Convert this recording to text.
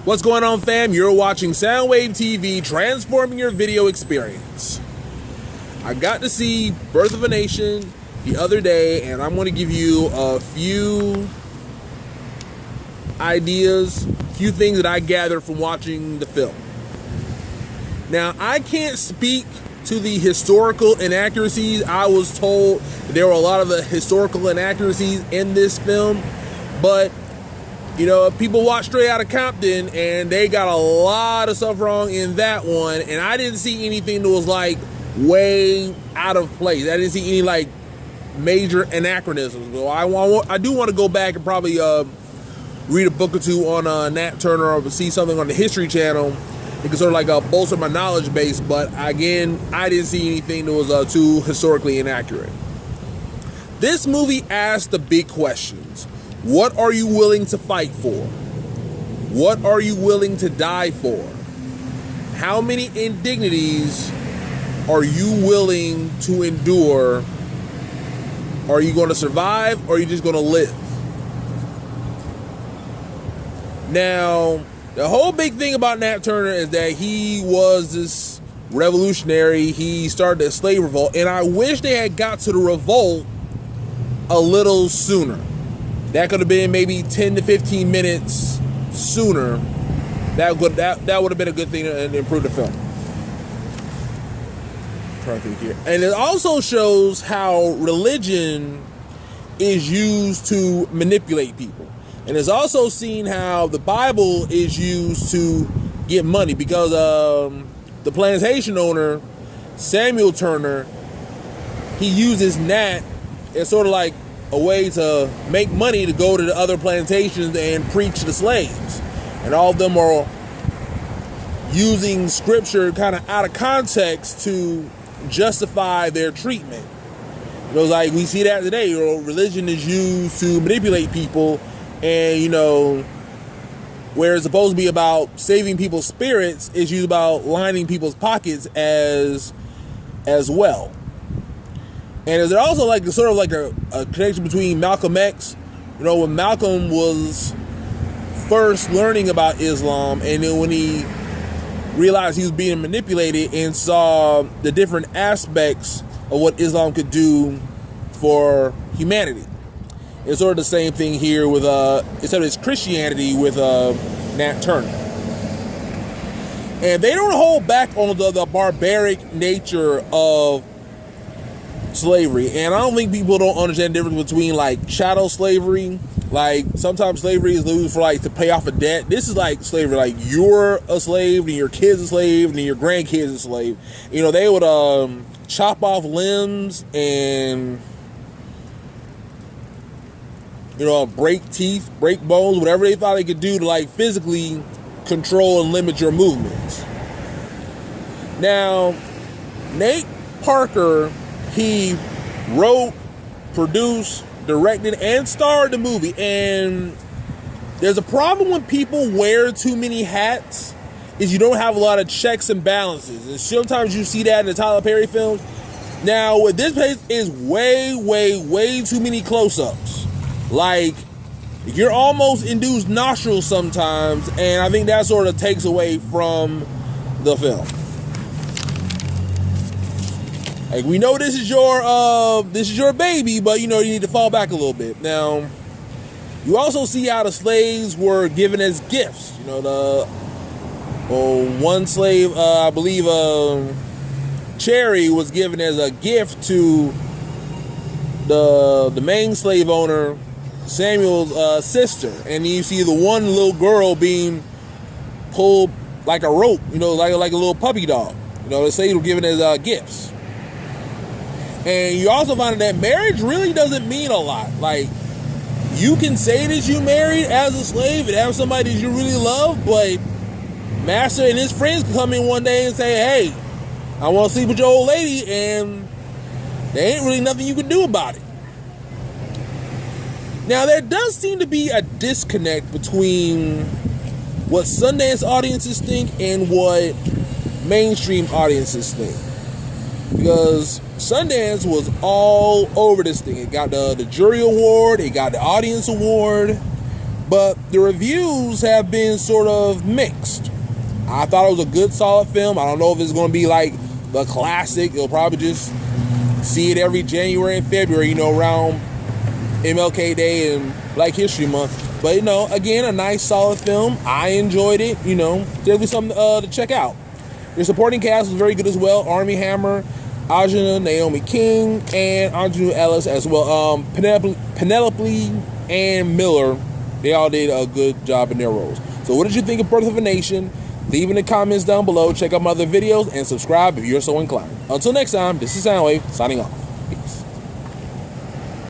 What's going on, fam? You're watching Soundwave TV, transforming your video experience. I got to see Birth of a Nation the other day, and I'm going to give you a few ideas, a few things that I gathered from watching the film. Now, I can't speak to the historical inaccuracies. I was told there were a lot of the historical inaccuracies in this film, but you know, people watch Straight Outta Compton and they got a lot of stuff wrong in that one, and I didn't see anything that was like way out of place. I didn't see any like major anachronisms. So I do want to go back and probably read a book or two on Nat Turner, or see something on the History Channel. It can sort of like bolster my knowledge base, but again, I didn't see anything that was too historically inaccurate. This movie asked the big questions. What are you willing to fight for? What are you willing to die for? How many indignities are you willing to endure? Are you going to survive, or are you just going to live? Now, the whole big thing about Nat Turner is that he was this revolutionary. He started a slave revolt, and I wish they had got to the revolt a little sooner. That could have been maybe 10 to 15 minutes sooner. That would have been a good thing to improve the film. I'm trying to think here. And it also shows how religion is used to manipulate people. And it's also seen how the Bible is used to get money, because the plantation owner, Samuel Turner, he uses Nat as sort of like a way to make money to go to the other plantations and preach to the slaves. And all of them are using scripture kind of out of context to justify their treatment. It was like, we see that today. You know, religion is used to manipulate people, and you know, where it's supposed to be about saving people's spirits, is used about lining people's pockets as well. And is there also like sort of like a connection between Malcolm X? You know, when Malcolm was first learning about Islam, and then when he realized he was being manipulated and saw the different aspects of what Islam could do for humanity. It's sort of the same thing here with, except it's Christianity with Nat Turner. And they don't hold back on the barbaric nature of slavery. And I don't think people don't understand the difference between like chattel slavery. Like sometimes slavery is used for like to pay off a debt. This is like slavery, like you're a slave and your kid's a slave and your grandkid's a slave. You know, they would chop off limbs and, you know, break teeth, break bones, whatever they thought they could do to like physically control and limit your movements. Now, Nate Parker, he wrote, produced, directed, and starred the movie. And there's a problem when people wear too many hats, is you don't have a lot of checks and balances. And sometimes you see that in the Tyler Perry films. Now, with this place is way too many close-ups. Like, you're almost induced nostrils sometimes, and I think that sort of takes away from the film. Like, we know this is your baby, but you know, you need to fall back a little bit. Now, you also see how the slaves were given as gifts. You know, one slave, I believe, Cherry was given as a gift to the main slave owner, Samuel's sister. And you see the one little girl being pulled like a rope, you know, like a little puppy dog. You know, the slaves were given as gifts. And you also find that marriage really doesn't mean a lot. Like, you can say that you married as a slave and have somebody that you really love, but master and his friends can come in one day and say, hey, I want to sleep with your old lady, and there ain't really nothing you can do about it. Now, there does seem to be a disconnect between what Sundance audiences think and what mainstream audiences think. Because Sundance was all over this thing. It got the jury award, it got the audience award, but the reviews have been sort of mixed. I thought it was a good, solid film. I don't know if it's going to be like the classic. You'll probably just see it every January and February, around MLK Day and Black History Month. But, again, a nice, solid film. I enjoyed it. Definitely something to check out. Your supporting cast was very good as well. Armie Hammer, Aja Naomi King, and Aunjanue Ellis as well. Penelope and Miller, they all did a good job in their roles. So what did you think of Birth of a Nation? Leave in the comments down below. Check out my other videos and subscribe if you're so inclined. Until next time, this is Soundwave signing off.